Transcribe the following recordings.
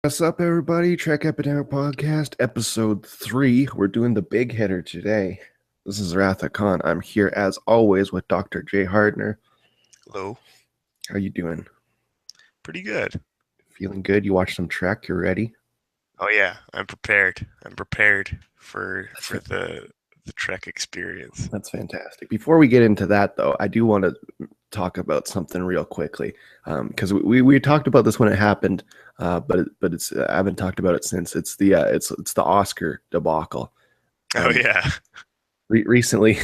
What's up, everybody? Trek Epidemic Podcast, episode 3. We're doing the big hitter today. This is Ratha Khan. I'm here as always with Dr. Jay Hardner. Hello. How you doing? Pretty good. Feeling good? You watched some Trek? You're ready? Oh yeah, I'm prepared. I'm prepared for That's for fa- the Trek experience. that's fantastic. Before we get into that, though, I do want to talk about something real quickly because we talked about this when it happened, but it's I haven't talked about it since. It's the Oscar debacle. Oh Um, yeah. Recently,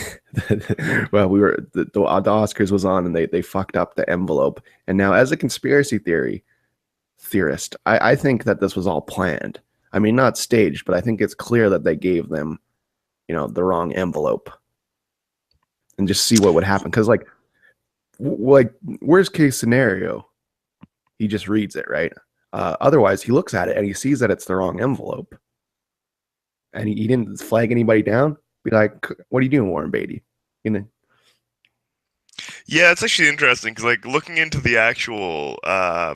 well, the Oscars was on and they fucked up the envelope. And now, as a conspiracy theorist, I think that this was all planned. I mean, not staged, but I think it's clear that they gave them, the wrong envelope and just see what would happen. Because like worst case scenario, he just reads it, right? Otherwise, he looks at it and he sees that it's the wrong envelope, and he didn't flag anybody down. Be like, what are you doing, Warren Beatty? You know, Yeah, it's actually interesting because like looking into the actual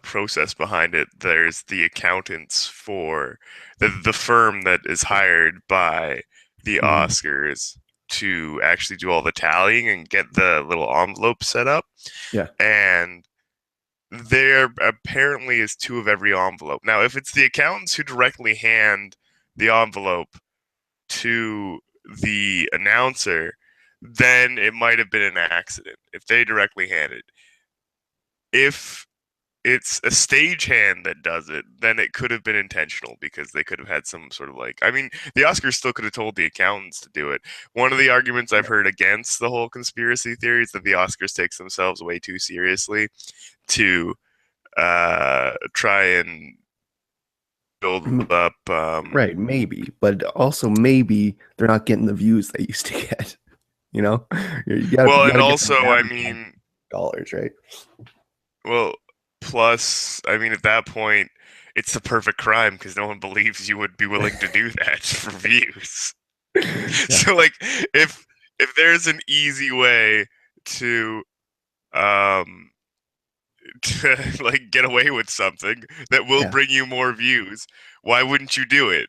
process behind it, there's the accountants for the firm that is hired by the Mhm. Oscars to actually do all the tallying and get the little envelope set up. Yeah. And there apparently is two of every envelope. Now, if it's the accountants who directly hand the envelope to the announcer, then it might have been an accident if they directly hand it. If it's a stagehand that does it, then it could have been intentional because they could have had some sort of like. I mean, the Oscars still could have told the accountants to do it. One of the arguments I've heard against the whole conspiracy theory is that the Oscars takes themselves way too seriously to try and build up. Right, maybe, but also maybe they're not getting the views they used to get. You know, you Well, and gotta get them also, I advertising mean, dollars, right? well, plus, I mean, at that point, it's the perfect crime because no one believes you would be willing to do that for views. Yeah, So, like, if if there's an easy way to um to like get away with something that will yeah. bring you more views, why wouldn't you do it?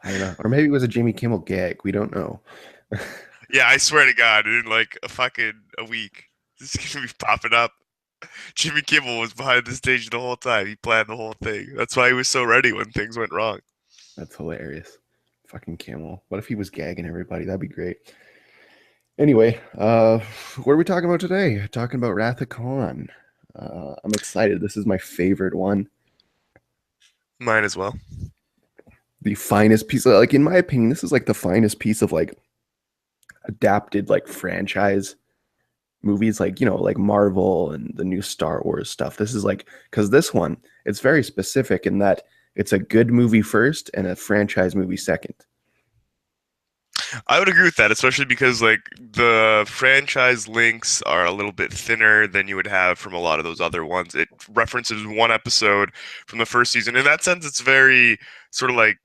I don't know, or maybe it was a Jimmy Kimmel gag. We don't know. Yeah, I swear to God, in like a week, this is gonna be popping up. Jimmy Kimmel was behind the stage the whole time. He planned the whole thing. That's why he was so ready when things went wrong. That's hilarious. Fucking Kimmel. What if he was gagging everybody? That'd be great. Anyway, what are we talking about today? Talking about Wrath of Khan. I'm excited. This is my favorite one. Mine as well. The finest piece of, like, in my opinion, this is like the finest piece of like adapted like franchise movies, like, like Marvel and the new Star Wars stuff. This is like, because this one, it's very specific in that it's a good movie first and a franchise movie second. I would agree with that, especially because like the franchise links are a little bit thinner than you would have from a lot of those other ones. It references one episode from the first season. In that sense, it's very sort of like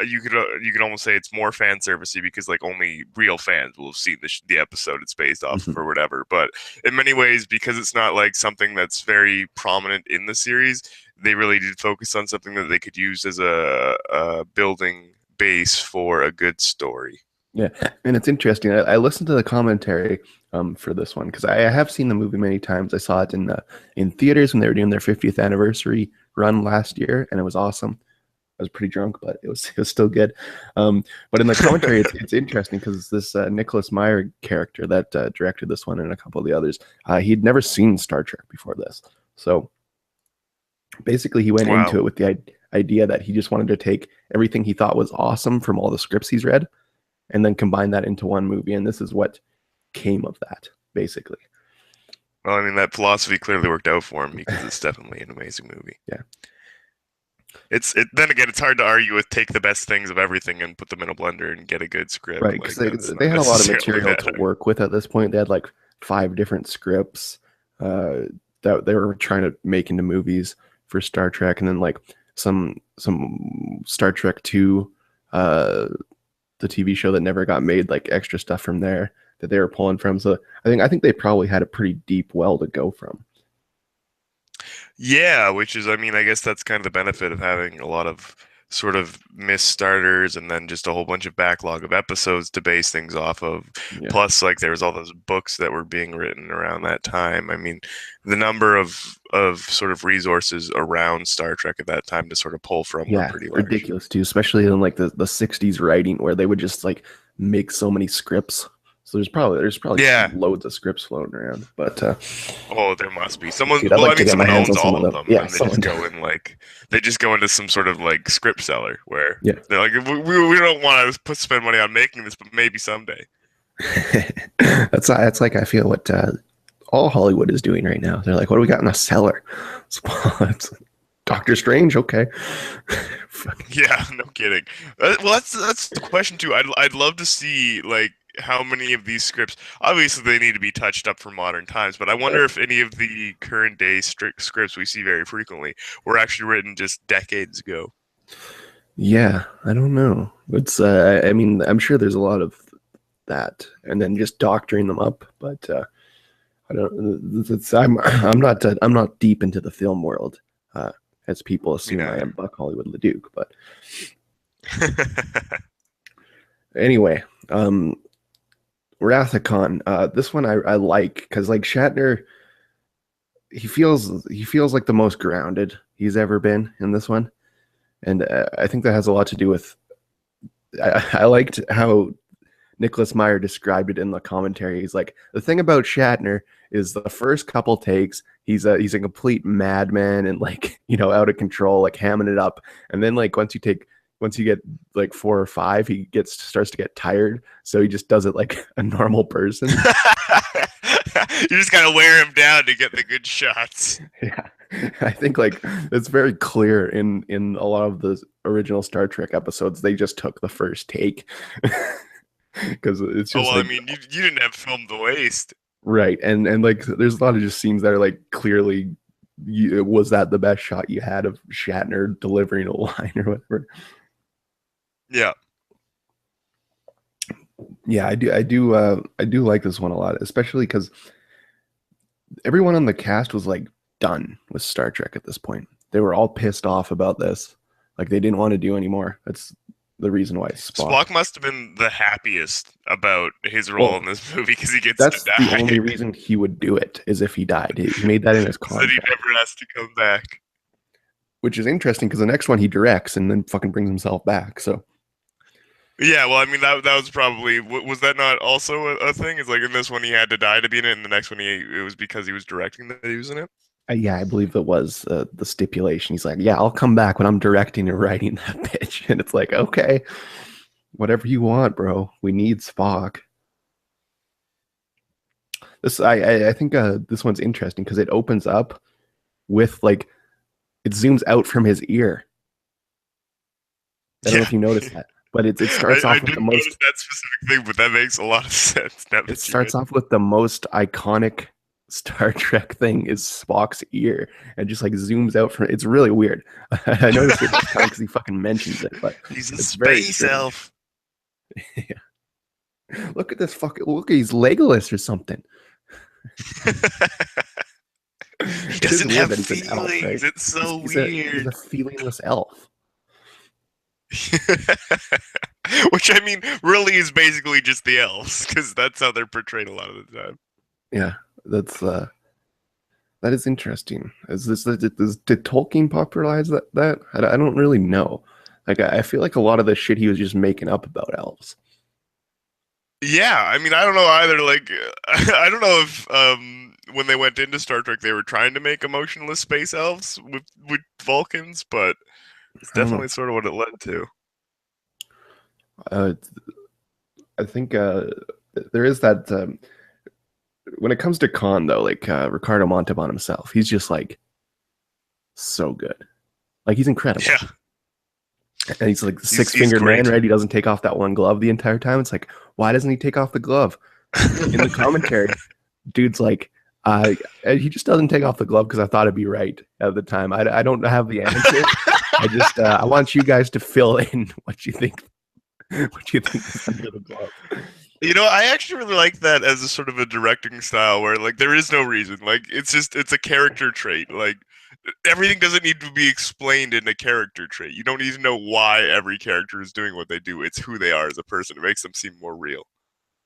you could almost say it's more fan servicey because like only real fans will have seen the episode it's based off of Mhm. or whatever. But in many ways, because it's not like something that's very prominent in the series, they really did focus on something that they could use as a building base for a good story. Yeah, and it's interesting. I listened to the commentary for this one because I have seen the movie many times. I saw it in theaters when they were doing their 50th anniversary run last year, and it was awesome. I was pretty drunk, but it was still good. But in the commentary, it's interesting because this Nicholas Meyer character that directed this one and a couple of the others, he'd never seen Star Trek before this. So basically, he went into Wow. it with the idea that he just wanted to take everything he thought was awesome from all the scripts he's read and then combine that into one movie. And this is what came of that, basically. Well, I mean that philosophy clearly worked out for him because it's definitely an amazing movie. Yeah, Then again, it's hard to argue with take the best things of everything and put them in a blender and get a good right. script. Because Like they, that's they not had a lot of necessarily material to that. work with at this point. They had like 5 different scripts uh, that they were trying to make into movies for Star Trek, and then like some Star Trek 2, the TV show that never got made, like extra stuff from there that they were pulling from. So I think they probably had a pretty deep well to go from. Yeah, which is, I mean, I guess that's kind of the benefit of having a lot of sort of missed starters and then just a whole bunch of backlog of episodes to base things off of. Yeah. Plus, like there was all those books that were being written around that time. I mean, the number of sort of resources around Star Trek at that time to sort of pull from were Yeah, pretty large. ridiculous too, especially in like the 60s writing where they would just like make so many scripts. So there's probably Yeah. loads of scripts floating around. But Oh, there must be someone. dude, I'd Well, I like to mean, get my someone hands on owns some of all of them. them, Yeah, and they just someone. go in like they just go into some sort of like script seller where Yeah. they're like, we don't want to spend money on making this, but maybe someday. That's like I feel what all Hollywood is doing right now. They're like, what do we got in the cellar? It's Doctor Strange, okay. Yeah, no kidding. Well, that's the question too. I'd love to see like how many of these scripts. Obviously, they need to be touched up for modern times, but I wonder Right. if any of the current day strict scripts we see very frequently were actually written just decades ago. Yeah, I don't know. It's I mean, I'm sure there's a lot of that, and then just doctoring them up. But I don't. I'm not deep into the film world, uh, as people Me assume I neither. am. Buck Hollywood Leduc. But anyway, Wrath of Khan. This one I like because like Shatner, he feels like the most grounded he's ever been in this one, and I think that has a lot to do with. I liked how Nicholas Meyer described it in the commentary. He's like, the thing about Shatner is the first couple takes, he's a complete madman and like out of control, like hamming it up. And then like once you get like four or five, he gets starts to get tired, so he just does it like a normal person. You just gotta wear him down to get the good shots. Yeah, I think like it's very clear in a lot of the original Star Trek episodes. They just took the first take because it's Oh just well, I like mean, you didn't have film to waste. right, and like there's a lot of just scenes that are like clearly, was that the best shot you had of Shatner delivering a line or whatever? Yeah, Yeah, I do like this one a lot, especially because everyone on the cast was like done with Star Trek at this point. They were all pissed off about this, like they didn't want to do anymore. That's the reason why Spock. Spock must have been the happiest about his role Well, in this movie because he gets to that's the die, only reason he would do it is if he died. He made that in his so that he contract, never has to come back. which is interesting because the next one he directs and then fucking brings himself back. So Yeah, well, I mean that was probably was that not also a thing? It's like in this one he had to die to be in it, and the next one it was because he was directing that he was in it. yeah, I believe that was the stipulation. He's like, yeah, I'll come back when I'm directing and writing that bitch, and it's like, okay, whatever you want, bro. We need Spock. This I think this one's interesting because it opens up with like it zooms out from his ear. I don't know Yeah, if you noticed that, but it starts I off with the didn't notice most. that specific thing, but that makes a lot of sense now It that you starts mention. off with the most iconic Star Trek thing is Spock's ear, and just like zooms out from. It's really weird. I noticed it this time because he fucking mentions it, but He's a it's very space strange. elf. Look at this fucking look. He's Legolas or something. He It is doesn't weird have that he's an elf, right? feelings. It's so He's a weird. feelingless elf. Which I mean, really is basically just the elves, because that's how they're portrayed a lot of the time. Yeah, that's that is interesting. Did Tolkien popularize that? I don't really know. Like I feel like a lot of the shit he was just making up about elves. Yeah, I mean, I don't know either. Like, I don't know if when they went into Star Trek, they were trying to make emotionless space elves with Vulcans, but it's I don't know. definitely sort of what it led to. Uh, I think there is that when it comes to Khan though, like Ricardo Montalban himself, he's just like so good. Like he's incredible. Yeah, And he's like the he's six-fingered man, great. right? He doesn't take off that one glove the entire time. It's like, why doesn't he take off the glove? In the commentary, dude's like, he just doesn't take off the glove because I thought it'd be right at the time. I don't have the answer. I just I want you guys to fill in what you think is under the glove. You know, I actually really like that as a sort of a directing style where like there is no reason. Like it's a character trait. Like Everything doesn't need to be explained in a character trait. You don't need to know why every character is doing what they do. It's who they are as a person. It makes them seem more real.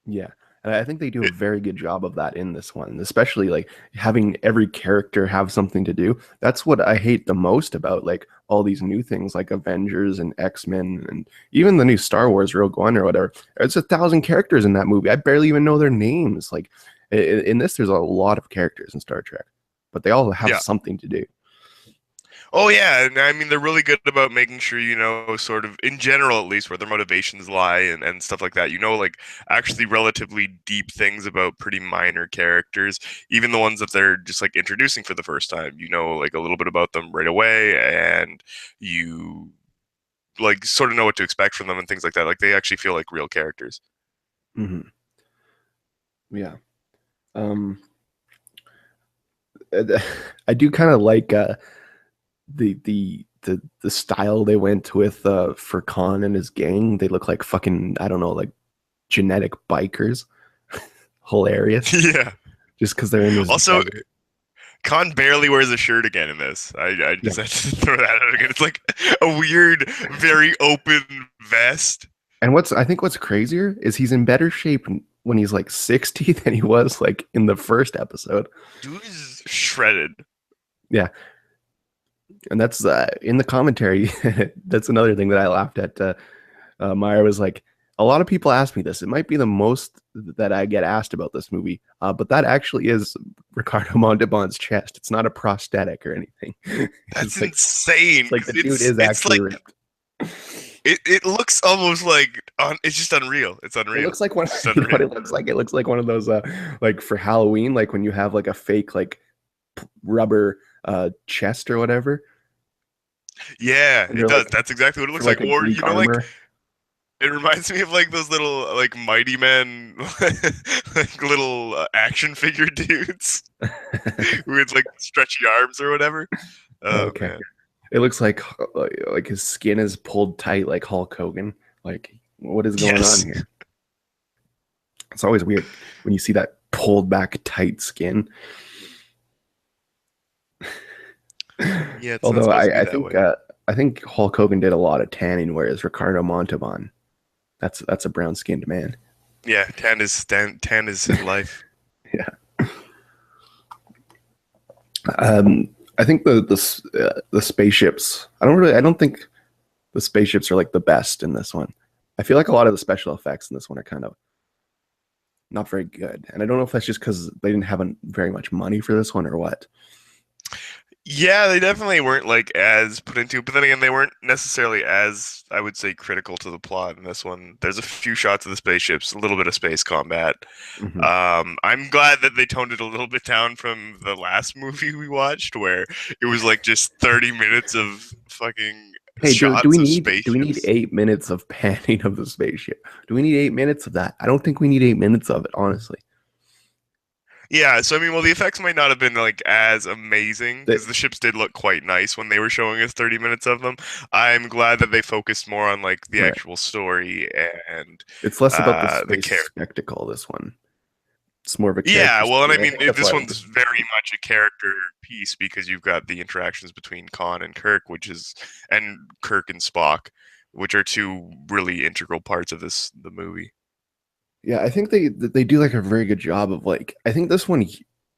Yeah. And I think they do a very good job of that in this one, especially like having every character have something to do. That's what I hate the most about like all these new things like Avengers and X-Men and even the new Star Wars Rogue One or whatever. It's 1,000 characters in that movie. I barely even know their names. Like in this, there's a lot of characters in Star Trek, but they all have Yeah. something to do. Oh yeah, and I mean they're really good about making sure you know sort of in general at least where their motivations lie and stuff like that. You know like actually relatively deep things about pretty minor characters, even the ones that they're just like introducing for the first time. You know like a little bit about them right away and you like sort of know what to expect from them and things like that. Like they actually feel like real characters. Hmm. Yeah. Um, I do kind of like the style they went with for Khan and his gang. They look like fucking, I don't know, like genetic bikers. Hilarious. Yeah. Just because they're in this Also, desert. Khan barely wears a shirt again in this. I Yeah. just had to throw that out again. It's like a weird, very open vest. And I think what's crazier is he's in better shape when he's like 60 than he was like in the first episode. Dude is shredded. Yeah. And that's in the commentary. That's another thing that I laughed at. Meyer was like, a lot of people ask me this. It might be the most that I get asked about this movie, but that actually is Ricardo Montalban's chest. It's not a prosthetic or anything. That's It's like insane it's like because the dude is it's actually like ripped. it looks almost like it's just unreal. It's It unreal. looks like one. It's just You know what unreal. it looks like? It looks like one of those like for Halloween, like when you have like a fake like rubber chest or whatever, Yeah, and it they're does. like That's exactly what it for looks like. like a Or Greek you know, like armor. it reminds me of like those little like Mighty Men, like little action figure dudes with like stretchy arms or whatever. Oh Okay. man. It looks like his skin is pulled tight like Hulk Hogan. Like what is going on Yes. here? It's always weird when you see that pulled back tight skin. Yeah, it's not Although supposed to be I that think way. I think Hulk Hogan did a lot of tanning, whereas Ricardo Montalban, that's a brown skinned man. Yeah, tan is his life. Yeah. I think the spaceships. I don't think the spaceships are like the best in this one. I feel like a lot of the special effects in this one are kind of not very good, and I don't know if that's just because they didn't have very much money for this one or what. Yeah, they definitely weren't like as put into, but then again, they weren't necessarily as I would say critical to the plot in this one. There's a few shots of the spaceships, a little bit of space combat. Hmm. I'm glad that they toned it a little bit down from the last movie we watched, where it was like just 30 minutes of fucking Hey, shots of do we need spaceships. 8 minutes of panning of the spaceship? Do we need 8 minutes of that? I don't think we need 8 minutes of it, honestly. Yeah, so I mean, well, the effects might not have been like as amazing That because the ships did look quite nice when they were showing us 30 minutes of them. I'm glad that they focused more on like the right. actual story and It's less about the the space character. spectacle. This one, it's more of a Yeah, character well, and study. I I mean, think that's this why. one's very much a character piece because you've got the interactions between Khan and Kirk, and Kirk and Spock, which are two really integral parts of the movie. Yeah, I think they do like a very good job of like. I think this one,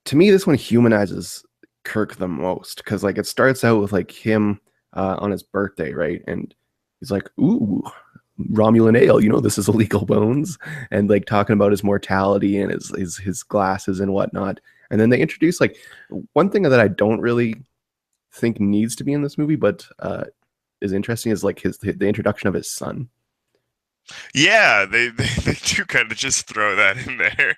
to me, this one humanizes Kirk the most because like it starts out with like him on his birthday, right? And he's like, "Ooh, Romulan ale, you know this is illegal bones," and like talking about his mortality and his glasses and whatnot. And then they introduce like one thing that I don't really think needs to be in this movie, but is interesting is like the introduction of his son. Yeah, they do kind of just throw that in there.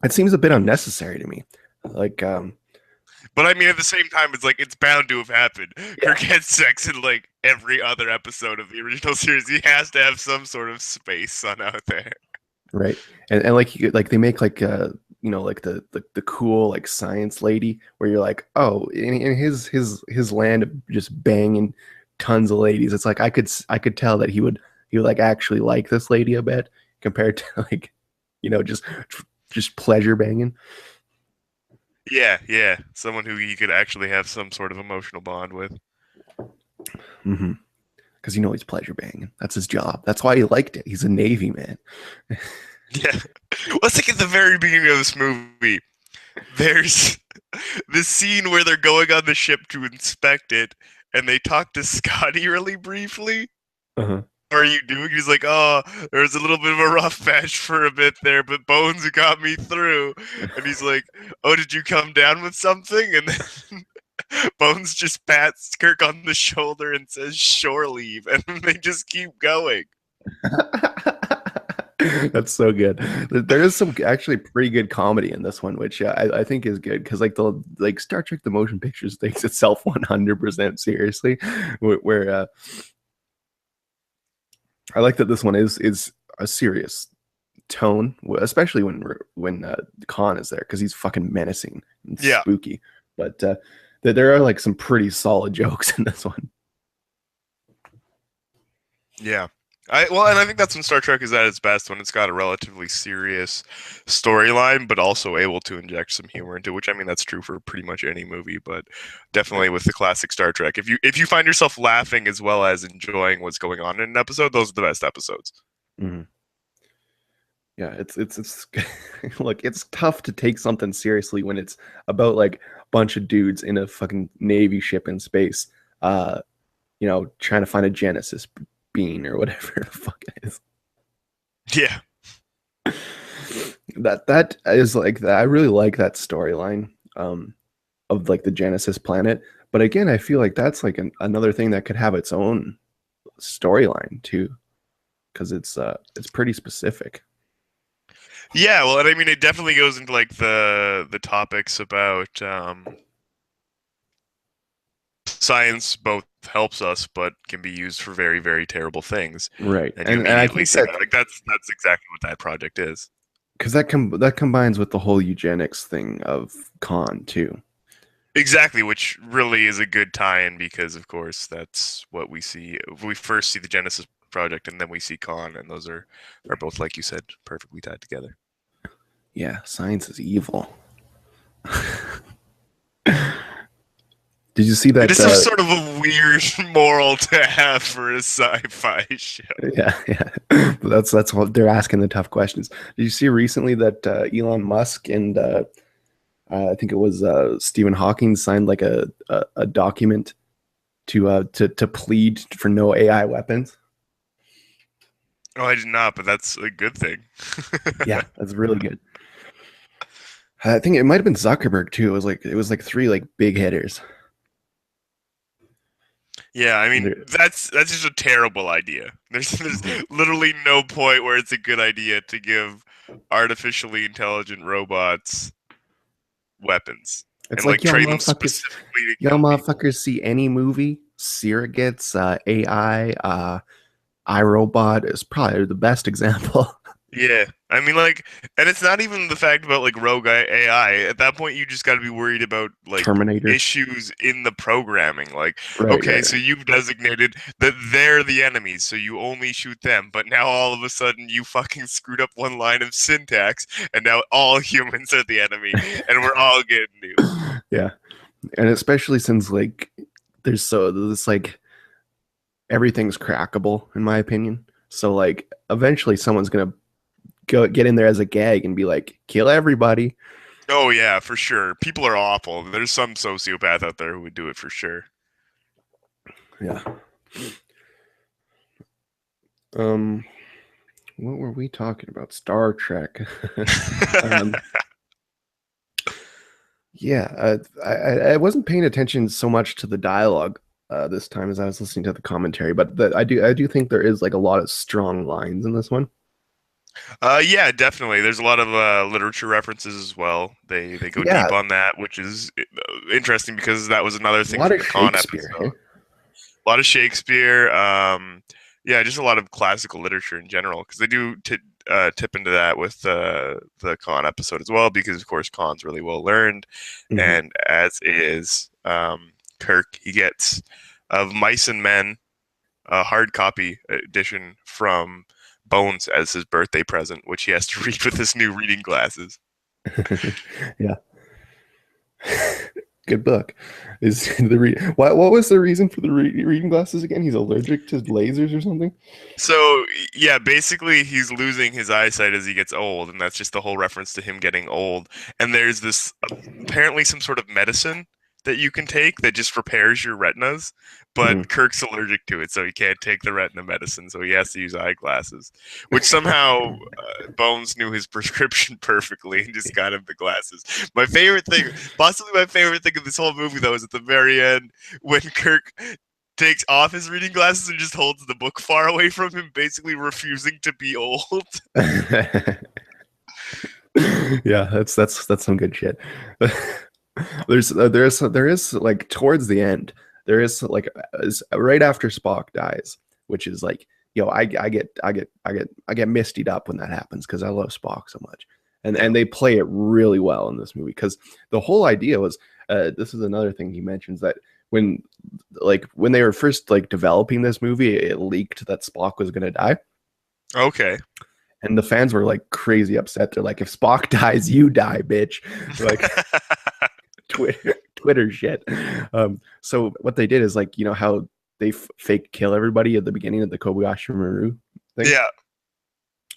It seems a bit unnecessary to me. Like, But I mean, at the same time, it's like it's bound to have happened. yeah, Kirk had sex in like every other episode of the original series. He has to have some sort of space son out there. right. And like they make like like the cool like science lady where you're like, oh, in his land of just banging tons of ladies. It's like I could tell that he would like actually like this lady a bit compared to like just pleasure banging. Yeah, yeah, someone who he could actually have some sort of emotional bond with. Mm-hmm. Because he's pleasure banging. That's his job. That's why he liked it. He's a Navy man. Yeah. Let's think at the very beginning of this movie. There's this scene where they're going on the ship to inspect it, and they talk to Scotty really briefly. Uh-huh. How are you doing? He's like, oh, there was a little bit of a rough patch for a bit there, but Bones got me through. And he's like, oh, did you come down with something? And then Bones just pats Kirk on the shoulder and says, shore leave. And then they just keep going. That's so good. There is some actually pretty good comedy in this one, which I think is good because like Star Trek the motion pictures takes itself 100% seriously. Where I like that this one is a serious tone, especially when Khan is there because he's fucking menacing and Yeah. spooky. But there are like some pretty solid jokes in this one. Yeah. And I think that's when Star Trek is at its best when it's got a relatively serious storyline, but also able to inject some humor into. Which I mean, that's true for pretty much any movie, but definitely with the classic Star Trek. If you find yourself laughing as well as enjoying what's going on in an episode, those are the best episodes. Mhm. Yeah, it's look, it's tough to take something seriously when it's about like a bunch of dudes in a fucking navy ship in space, uh, trying to find a Genesis bean or whatever the fuck it is. Yeah, That is like that. I really like that storyline of like the Genesis planet. But again, I feel like that's like another thing that could have its own storyline too, because it's pretty specific. yeah. Well, and I mean, it definitely goes into like the topics about science both helps us, but can be used for very, very terrible things. Right. And you And I immediately think see that that. Like that's exactly what that project is. because that combines with the whole eugenics thing of Khan too. Exactly, which really is a good tie-in because, of course, that's what we see. We first see the Genesis project, and then we see Khan, and those are both, like you said, perfectly tied together. Yeah, science is evil. Did you see It that? is some sort of a weird moral to have for a sci-fi show. Yeah, yeah. But that's what they're asking the tough questions. Did you see recently that Elon Musk and I think it was Stephen Hawking signed like a document to plead for no AI weapons? Oh, I did not, but that's a good thing. Yeah, that's really good. I think it might have been Zuckerberg too. It was like three like big hitters. Yeah, I mean They're- that's just a terrible idea. There's Mhm. literally no point where it's a good idea to give artificially intelligent robots weapons It's and like like train them specifically to y'all kill people. motherfuckers see any movie, surrogates, AI, iRobot is probably the best example. Yeah, I mean, like, and it's not even the fact about like rogue AI. At that point, you just got to be worried about like Terminator. issues in the programming. Like, Right, okay, right, so right. you've designated that they're the enemies, so you only shoot them. But now all of a sudden, you fucking screwed up one line of syntax, and now all humans are the enemy, and we're all getting nuked. Yeah. And especially since like this like everything's crackable in my opinion. So like eventually someone's gonna go get in there as a gag and be like, kill everybody. Oh yeah, for sure. People are awful. There's some sociopath out there who would do it for sure. Yeah. Um, what were we talking about? Star Trek. um, yeah, I wasn't paying attention so much to the dialogue this time as I was listening to the commentary, but I do think there is like a lot of strong lines in this one. Yeah, definitely. There's a lot of literature references as well. They go Yeah, deep on that, which is interesting because that was another a thing lot from of the con Shakespeare. episode. Hey? A lot of Shakespeare. Yeah, just a lot of classical literature in general because they do tip into that with the con episode as well because of course Con's really well learned, Hmm. and as is Kirk, he gets of Mice and Men a hard copy edition from Bones as his birthday present, which he has to read with his new reading glasses. Yeah. Good book. Is what was the reason for the reading glasses again? He's allergic to lasers or something? So yeah, basically he's losing his eyesight as he gets old, and that's just the whole reference to him getting old. And there's this apparently some sort of medicine that you can take that just repairs your retinas, Hmm. but Kirk's allergic to it, so he can't take the retina medicine, so he has to use eyeglasses. Which somehow Bones knew his prescription perfectly and just got him the glasses. My favorite thing, possibly my favorite thing of this whole movie, though, is at the very end when Kirk takes off his reading glasses and just holds the book far away from him, basically refusing to be old. Yeah, that's some good shit. There is like towards the end there is like right after Spock dies, which is like I get mistied up when that happens because I love Spock so much, Yeah. and they play it really well in this movie because the whole idea was this is another thing he mentions that when when they were first like developing this movie, it leaked that Spock was gonna die. Okay. And the fans were like crazy upset. They're like, if Spock dies, you die, bitch. Like Twitter shit. So what they did is like, you know how they fake kill everybody at the beginning of the Kobayashi Maru thing. Yeah.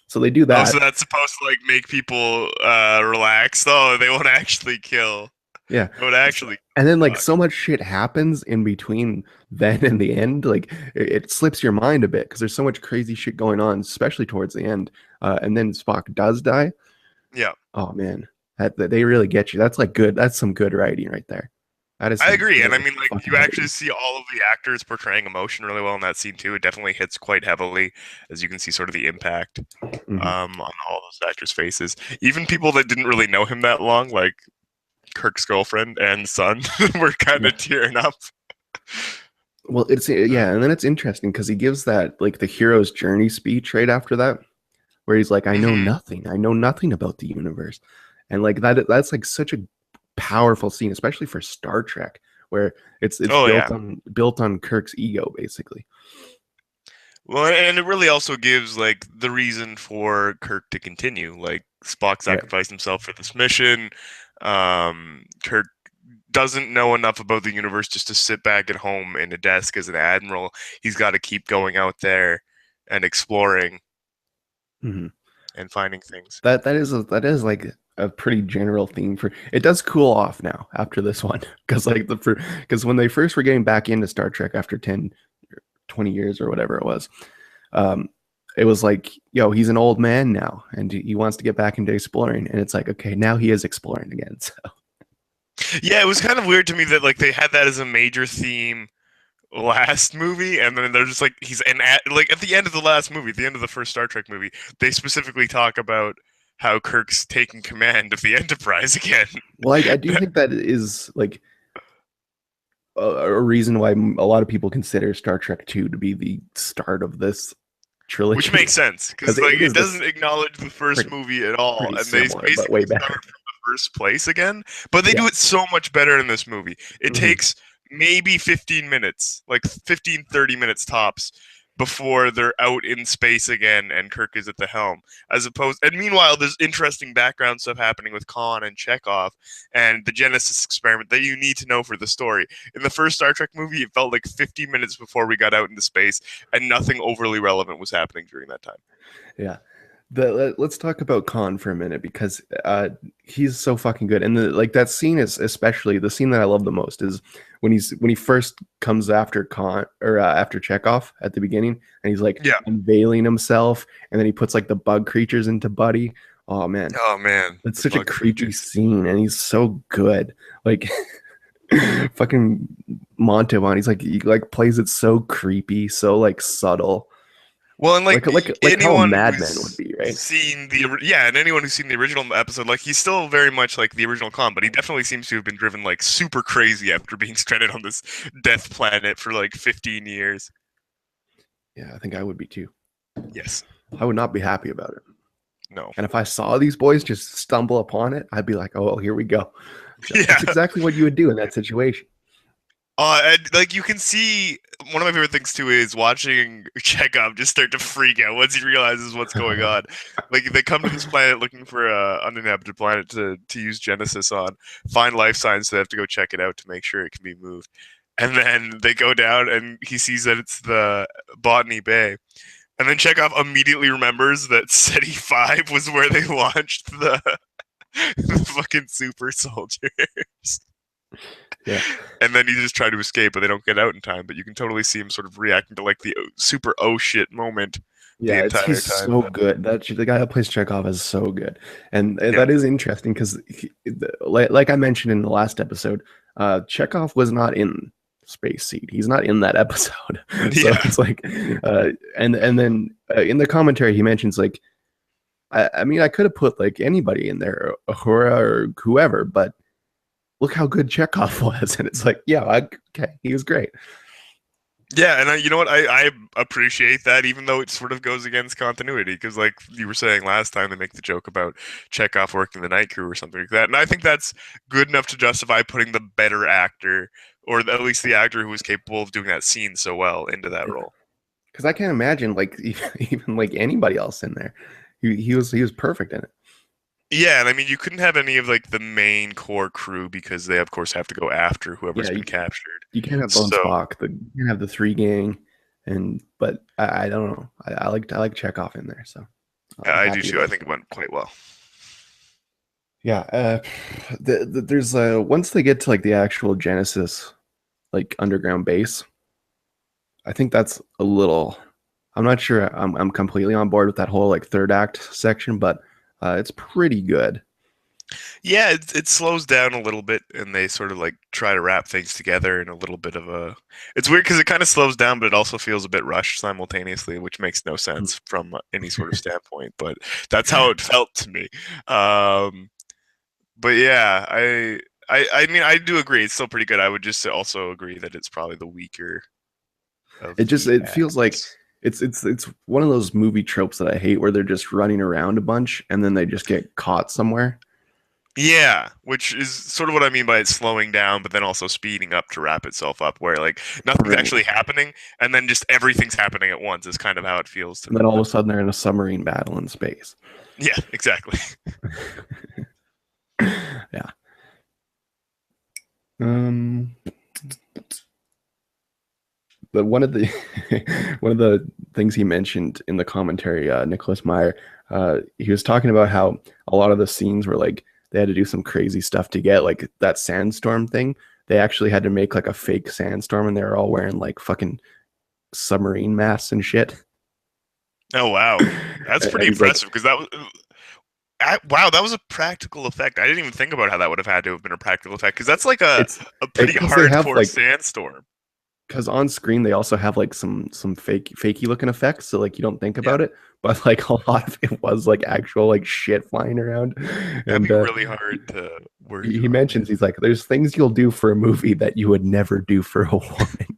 So they do Oh, so that. that's supposed to like make people relax. Oh, they won't actually kill. Yeah. They won't actually And then like fuck. so much shit happens in between then and the end. Like it slips your mind a bit because there's so much crazy shit going on, especially towards the end. And then Spock does die. Yeah. Oh man, that they really get you. That's like good. That's some good writing right there. That is I some agree, and I good mean, like fucking you actually writing. see all of the actors portraying emotion really well in that scene too. It definitely hits quite heavily, as you can see sort of the impact Hmm. on all those actors' faces. Even people that didn't really know him that long, like Kirk's girlfriend and son, were kind Yeah. of tearing up. Well, it's yeah, and then it's interesting because he gives that like the hero's journey speech right after that, where he's like, "I know Hmm. nothing. I know nothing about the universe," and like that's like such a powerful scene, especially for Star Trek, where it's Oh yeah. built on Kirk's ego, basically. Well, and it really also gives like the reason for Kirk to continue. Like Spock Right. sacrificed himself for this mission. Kirk doesn't know enough about the universe just to sit back at home in a desk as an admiral. He's got to keep going out there and exploring Hmm. and finding things. That is like a pretty general theme for it. Does cool off now after this one because like because when they first were getting back into Star Trek after 10, 20 years or whatever it was, um, it was like, yo, he's an old man now and he wants to get back into exploring. And it's like, okay, now he is exploring again. So, Yeah, it was kind of weird to me that like they had that as a major theme last movie, and then they're just like he's and like at the end of the last movie, the end of the first Star Trek movie, they specifically talk about how Kirk's taking command of the Enterprise again. well, I do think that is like a reason why a lot of people consider Star Trek 2 to be the start of this Which trilogy makes sense because because like it it is doesn't this acknowledge the first pretty, movie at all, pretty and they similar, but basically way start better. from the first place again. But they Yeah. do it so much better in this movie. It Hmm. takes maybe 15 minutes, like 15, 30 minutes tops, before they're out in space again and Kirk is at the helm. As opposed, and meanwhile, there's interesting background stuff happening with Khan and Chekhov and the Genesis experiment that you need to know for the story. In the first Star Trek movie, it felt like 50 minutes before we got out into space, and nothing overly relevant was happening during that time. Yeah. Let's talk about Khan for a minute because he's so fucking good. And like that scene is especially the scene that I love the most is when he first comes after Khan or after Chekhov at the beginning and he's like Yeah. unveiling himself and then he puts like the bug creatures into Buddy. Oh man, Oh man, that's the such a bug creepy creatures. scene and he's so good. Like fucking Montalban, he like plays it so creepy, so like subtle. Well, and like Like how a anyone madman would who's be, right? seen yeah, and anyone who's seen the original episode, like he's still very much like the original Khan, but he definitely seems to have been driven like super crazy after being stranded on this death planet for like 15 years. Yeah, I think I would be too. Yes. I would not be happy about it. No. And if I saw these boys just stumble upon it, I'd be like, oh, here we go. Yeah. That's exactly what you would do in that situation. And like you can see, one of my favorite things too is watching Chekhov just start to freak out once he realizes what's going on. Like they come to this planet looking for a uninhabited planet to use Genesis on, find life signs, so they have to go check it out to make sure it can be moved. And then they go down and he sees that it's the Botany Bay. And then Chekhov immediately remembers that SETI 5 was where they launched the fucking super soldiers. Yeah. And then he just tried to escape, but they don't get out in time. But you can totally see him sort of reacting to like the super oh shit moment the Yeah, he's entire time. so good. The guy that plays Chekhov is so good, and Yeah, that is interesting because, like I mentioned in the last episode, Chekhov was not in Space Seed. He's not in that episode. So yeah, it's like, and then in the commentary he mentions like, I mean, I could have put like anybody in there, Ahura or whoever, but look how good Chekhov was, and it's like, yeah, okay, he was great. yeah. And you know what? I appreciate that, even though it sort of goes against continuity, because like you were saying last time, they make the joke about Chekhov working the night crew or something like that, and I think that's good enough to justify putting the better actor, or at least the actor who was capable of doing that scene so well, into that role. Because I can't imagine like even like anybody else in there. He was perfect in it. Yeah, and I mean, you couldn't have any of like the main core crew because they, of course, have to go after whoever's Yeah, been captured. you can't have Bone So Spock. You can have the three gang, and but I don't know. I like Chekhov in there, so I'm I do happy too. I about think it that. went quite well. Yeah, there's once they get to like the actual Genesis like underground base, I think that's a little. I'm not sure. I'm completely on board with that whole like third act section, but it's pretty good. Yeah, it slows down a little bit, and they sort of like try to wrap things together in a little bit of a. It's weird because it kind of slows down, but it also feels a bit rushed simultaneously, which makes no sense from any sort of standpoint. But that's how it felt to me. Um, but yeah, I mean, I do agree. It's still pretty good. I would just also agree that it's probably the weaker It of just the it feels like acts. it's one of those movie tropes that I hate where they're just running around a bunch and then they just get caught somewhere. Yeah, which is sort of what I mean by it slowing down, but then also speeding up to wrap itself up, where like nothing's Right. actually happening, and then just everything's happening at once is kind of how it feels to And me. then all of a sudden they're in a submarine battle in space. Yeah, exactly. Yeah. Um but one of the one of the things he mentioned in the commentary, Nicholas Meyer, he was talking about how a lot of the scenes were like they had to do some crazy stuff to get like that sandstorm thing. They actually had to make like a fake sandstorm, and they were all wearing like fucking submarine masks and shit. Oh wow, that's And pretty he's like, impressive because that was wow, that was a practical effect. I didn't even think about how that would have had to have been a practical effect because that's like it's a pretty because they have hardcore like sandstorm. because on screen they also have like some fakey looking effects, so like you don't think Yeah, about it, but like a lot of it was like actual like shit flying around, that'd and be really hard to work he on. mentions he's like, "There's things you'll do for a movie that you would never do for a woman."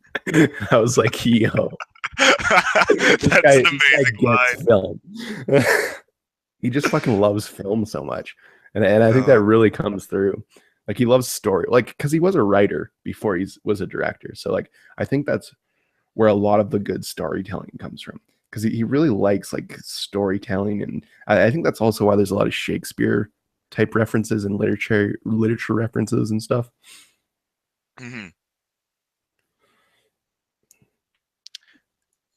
I was like, "Yo, this That's guy an this guy amazing gets line. film." He just fucking loves film so much, and I think that Uh, really comes through. Like he loves story, like because he was a writer before he was a director. So like I think that's where a lot of the good storytelling comes from because he really likes like storytelling, and I think that's also why there's a lot of Shakespeare type references and literature references and stuff. mhm.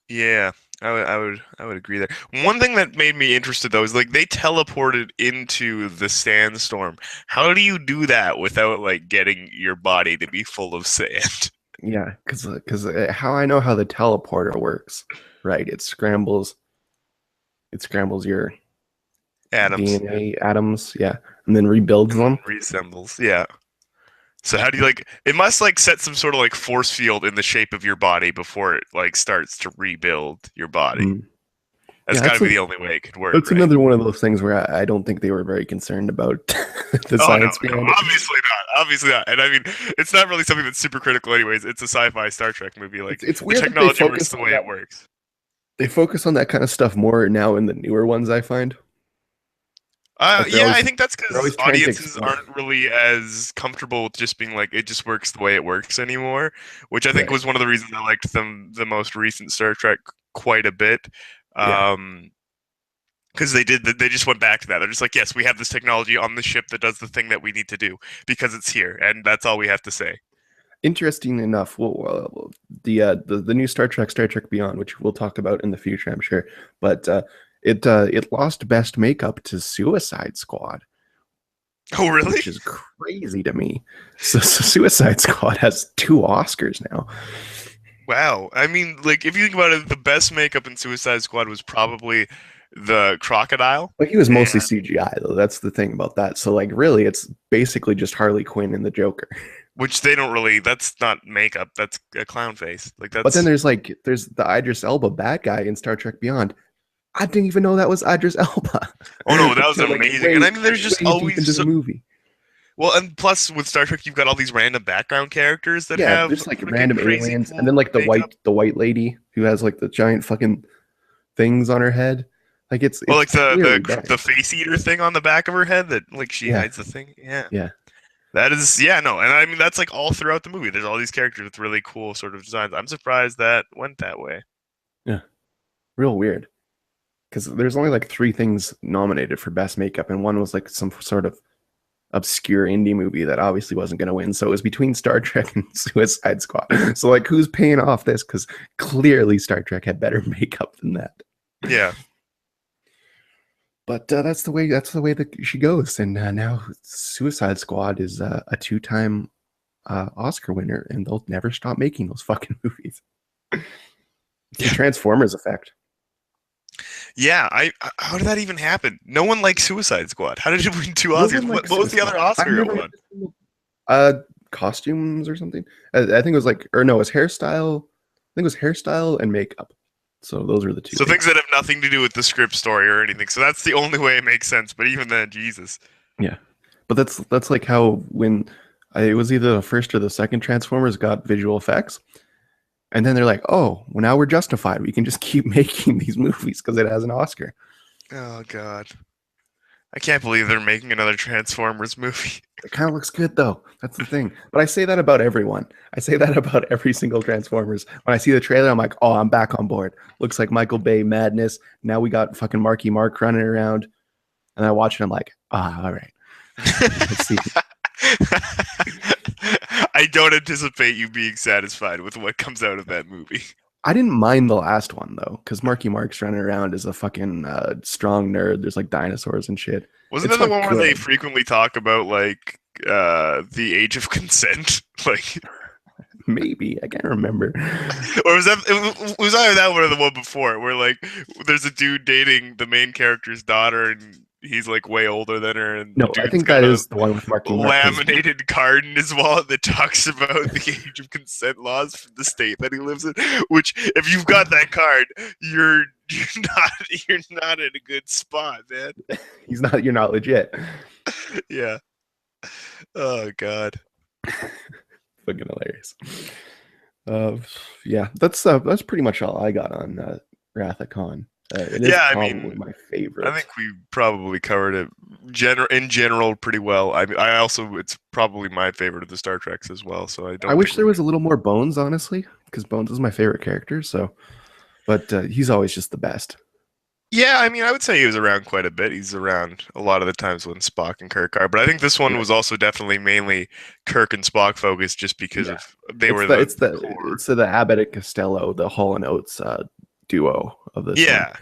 Yeah, I would agree there. One thing that made me interested though is like they teleported into the sandstorm. How do you do that without like getting your body to be full of sand? Yeah, because how I know how the teleporter works, right? It scrambles your Atoms DNA atoms, yeah, and then rebuilds and then them. reassembles. Yeah. So how do you like it must like set some sort of like force field in the shape of your body before it like starts to rebuild your body. Mm. That's Yeah, got to be the only way it could work, that's right? another one of those things where I don't think they were very concerned about the Oh no, science no, behind it. obviously not. Obviously not. And I mean, it's not really something that's super critical anyways. It's a sci-fi Star Trek movie. It's Like it's the weird that they technology works focus the on way that. it works. They focus on that kind of stuff more now in the newer ones, I find. Like Yeah, I think that's they're because always trying to audiences explain. aren't really as comfortable with just being like, it just works the way it works anymore, which I think Right. was one of the reasons I liked them the most recent Star Trek quite a bit. Yeah. Um, because they just went back to that. They're just like, yes, we have this technology on the ship that does the thing that we need to do because it's here, and that's all we have to say. Interesting enough, the new Star Trek Beyond, which we'll talk about in the future, I'm sure, but it lost best makeup to Suicide Squad, Oh, really? which is crazy to me. So Suicide Squad has two Oscars now. Wow. I mean, like, if you think about it, the best makeup in Suicide Squad was probably the crocodile, But he was and mostly CGI though. That's the thing about that. So like really it's basically just Harley Quinn and the Joker. which they don't really. That's not makeup. That's a clown face. Like But then that's. there's the Idris Elba bad guy in Star Trek Beyond. I didn't even know that was Idris Elba Oh no, that was until like amazing. And I mean, there's just way deep always into the so, movie. well, and plus with Star Trek, you've got all these random background characters that Yeah, have there's like freaking random crazy aliens, and then cool like makeup. the white lady who has like the giant fucking things on her head. Like Well, it's like the clearly the them. the face eater thing on the back of her head that like she Yeah, hides the thing. Yeah, yeah, that is yeah no, and I mean that's like all throughout the movie. There's all these characters with really cool sort of designs. I'm surprised that went that way. yeah. Real weird. Because there's only like three things nominated for best makeup, and one was like some sort of obscure indie movie that obviously wasn't going to win. So it was between Star Trek and Suicide Squad. So like, who's paying off this? Because clearly Star Trek had better makeup than that. Yeah, But that's the way that she goes. And now Suicide Squad is a two-time Oscar winner, and they'll never stop making those fucking movies. It's the yeah, Transformers effect. yeah. How did that even happen? No one liked Suicide Squad. How did it win two No Oscars? one likes What was the Suicide. other I've Oscar it never had won? a single uh costumes or something. I think it was like, or no, it was hairstyle. I think it was hairstyle and makeup. So those are the two So things things. that have nothing to do with the script story or anything. So that's the only way it makes sense. But even then, Jesus. Yeah, but that's like how when it was either the first or the second Transformers got visual effects, and then they're like, oh, well now we're justified. We can just keep making these movies because it has an Oscar. Oh God. I can't believe they're making another Transformers movie. It kind of looks good though. That's the thing. But I say that about everyone. I say that about every single Transformers. When I see the trailer, I'm like, oh, I'm back on board. Looks like Michael Bay madness. Now we got fucking Marky Mark running around, and I watch it. I'm like, ah, all right. Let's see. I don't anticipate you being satisfied with what comes out of that movie. I didn't mind the last one though, because Marky Mark's running around as a fucking strong nerd. There's like dinosaurs and shit. Wasn't It's that the not one where they good. frequently talk about like the age of consent? Like Maybe I can't remember. or was that it was either that one or the one before where like there's a dude dating the main character's daughter and he's like way older than her and the No, I dude's think got that a is the one with Marky Mark. Because laminated card in his wallet that talks about the age of consent laws for the state that he lives in. Which, if you've got that card, you're not in a good spot, man. you're not legit. Yeah. Oh God. Fucking hilarious. Uh, yeah, that's pretty much all I got on Wrath of Khan. It is Yeah, I probably mean, my I favorite. think we probably covered it in general pretty well. I also it's probably my favorite of the Star Treks as well. So I I don't think wish we're there gonna. was a little more Bones, honestly, because Bones is my favorite character. So, but he's always just the best. Yeah, I mean, I would say he was around quite a bit. He's around a lot of the times when Spock and Kirk are, but I think this one Right. was also definitely mainly Kirk and Spock focused, just because Yeah. of they were the core. It's the Abbott and Costello, the Hall and Oates duo of this one. Yeah,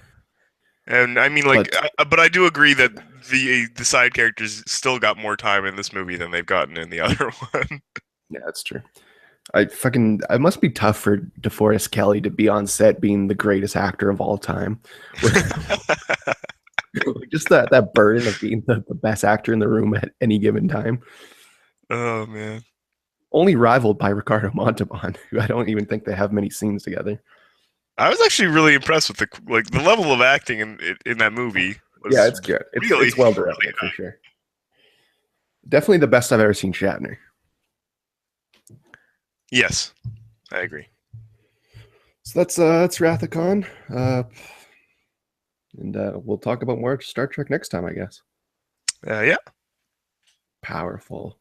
and I mean, like, But but I do agree that the side characters still got more time in this movie than they've gotten in the other one. yeah, that's true. It must be tough for DeForest Kelly to be on set being the greatest actor of all time. Just that burden of being the best actor in the room at any given time. Oh man. Only rivaled by Ricardo Montalban, who I don't even think they have many scenes together. I was actually really impressed with the level of acting in that movie Yeah, was it's good. really It's well really directed for high. sure. Definitely the best I've ever seen Shatner. Yes, I agree. So that's Rathacon. And we'll talk about more Star Trek next time, I guess. Yeah. Powerful.